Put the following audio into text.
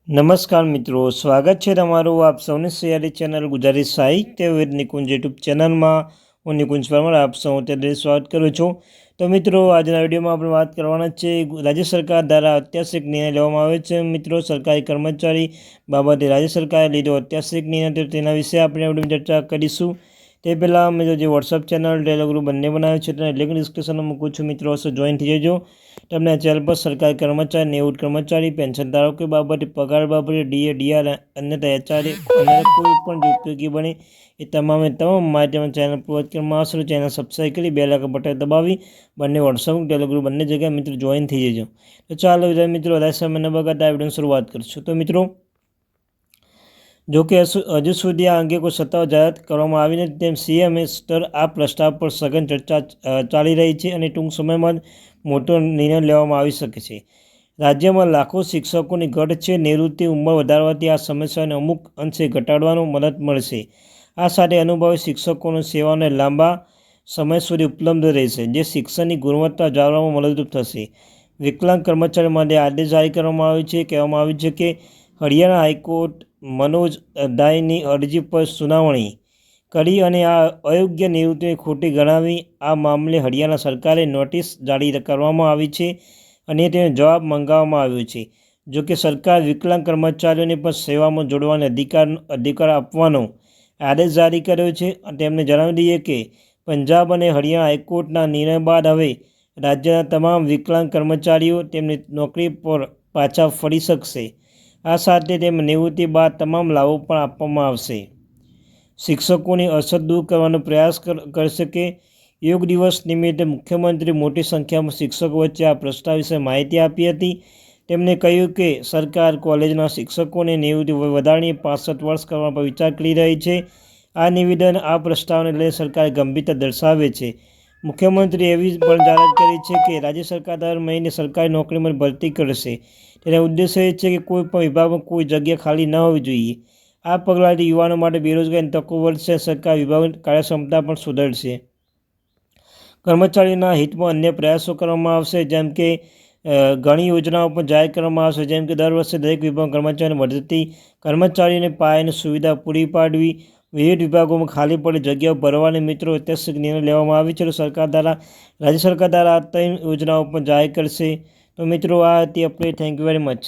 નમસ્કાર મિત્રો, સ્વાગત છે તમારું આપ સૌની સૈયારી ચેનલ ગુજરાતી સાહિત્ય વિદ નિકુંજ યુટ્યુબ ચેનલમાં. હું નિકુંજ પરમાર આપ સૌ ત્યારે સ્વાગત કરું છું. તો મિત્રો, આજના વિડીયોમાં આપણે વાત કરવાના છે રાજ્ય સરકાર દ્વારા ઐતિહાસિક નિર્ણય લેવામાં આવ્યો છે. મિત્રો, સરકારી કર્મચારી બાબતે રાજ્ય સરકારે લીધો ઐતિહાસિક નિર્ણય, તો તેના વિશે આપણે વિડીયોમાં ચર્ચા કરીશું. તે પહેલાં મિત્રો, જે વોટ્સઅપ ચેનલ ટેલિગ્રુપ બંને બનાવ્યો છે તેને લિંક ડિસ્ક્રિપ્શનમાં મૂકું છું. મિત્રો, જોઈન થઈ જજો. તમને આ ચેનલ પર સરકારી કર્મચારી, નિવૃત્ત કર્મચારી, પેન્શન ધારકો બાબતે, પગાર બાબતે, ડીએ, ડીઆર, અન્યથા એચઆરએ અને કોઈ પણ જે ઉપયોગી બને એ તમામ માહિતી ચેનલ પ્રોવાઈડ કરવામાં આવશે. ચેનલ સબસ્ક્રાઈબ કરી બેલ આઇકન બટન દબાવી બંને વોટ્સઅપ ટેલિગ્રુપ બંને જગ્યાએ મિત્રો જોઈન થઈ જજો. તો ચાલો મિત્રો, વધારે સમય ન બગાડતા આ વિડીયોની શરૂઆત કરીશું. તો મિત્રો, જોકે હજુ સુધી આ અંગે કોઈ સત્તાવાર જાહેરાત કરવામાં આવી નથી, તેમ સીએમ સ્તર આ પ્રસ્તાવ પર સઘન ચર્ચા ચાલી રહી છે અને ટૂંક સમયમાં જ મોટો નિર્ણય લેવામાં આવી શકે છે. રાજ્યમાં લાખો શિક્ષકોની ઘટ છે. નિવૃત્તિ ઉંમર વધારવાથી આ સમસ્યાને અમુક અંશે ઘટાડવામાં મદદ મળશે. આ સાથે અનુભવી શિક્ષકોની સેવાઓને લાંબા સમય સુધી ઉપલબ્ધ રહેશે, જે શિક્ષણની ગુણવત્તા જાળવવામાં મદદરૂપ થશે. વિકલાંગ કર્મચારીઓ માટે આદેશ જારી કરવામાં આવ્યો છે. કહેવામાં આવ્યું છે કે હરિયાણા હાઈકોર્ટ મનોજ દાયની અરજી પર સુનાવણી કરી અને આ અયોગ્ય નિવૃત્તિને ખોટી ગણાવી આ મામલે હરિયાણા સરકારે નોટિસ જારી કરવામાં આવી છે અને તેનો જવાબ મંગાવવામાં આવ્યો છે. જોકે સરકાર વિકલાંગ કર્મચારીઓને પણ સેવામાં જોડવાનો અધિકાર આપવાનો આદેશ જારી કર્યો છે. તેમને જણાવી દઈએ કે પંજાબ અને હરિયાણા હાઈકોર્ટના નિર્ણય બાદ હવે રાજ્યના તમામ વિકલાંગ કર્મચારીઓ તેમની નોકરી પર પાછા ફરી શકશે. આ સાથે તેમને નિવૃત્તિ બાદ તમામ લાભો પણ આપવામાં આવશે. શિક્ષકોની અછત દૂર કરવાનો પ્રયાસ કરશે કે યોગ દિવસ નિમિત્તે મુખ્યમંત્રી મોટી સંખ્યામાં શિક્ષકો વચ્ચે આ પ્રસ્તાવ વિશે માહિતી આપી હતી. તેમણે કહ્યું કે સરકાર કોલેજના શિક્ષકોને નિવૃત્તિ વધારીને 65 વર્ષ કરવા પર વિચાર કરી રહી છે. આ નિવેદન આ પ્રસ્તાવને લઈને સરકારે ગંભીરતા દર્શાવે છે. મુખ્યમંત્રીએ એવી પણ જાહેરાત કરી છે કે રાજ્ય સરકાર દર મહિને સરકારી નોકરીમાં ભરતી કરશે. તેનો ઉદ્દેશ્ય એ છે કે કોઈ પણ વિભાગમાં કોઈ જગ્યા ખાલી ન હોવી જોઈએ. આ પગલાંથી યુવાનો માટે બેરોજગારીની તકો વધશે. સરકાર વિભાગની કાર્યક્ષમતા પણ સુધરશે. કર્મચારીઓના હિતમાં અન્ય પ્રયાસો કરવામાં આવશે, જેમ કે ઘણી યોજનાઓ પણ જાહેર કરવામાં આવશે, જેમ કે દર વર્ષે દરેક વિભાગ કર્મચારીઓને વધતી કર્મચારીઓને પાયાની સુવિધા પૂરી પાડવી, વિવિધ વિભાગોમાં ખાલી પડેલી જગ્યાઓ ભરવાની. મિત્રો, ઐતિહાસિક નિર્ણય લેવામાં આવી છે. રાજ્ય સરકાર દ્વારા આ 3 યોજનાઓ પણ જાહેર કરશે. તો મિત્રો, આ હતી update. Thank you very much.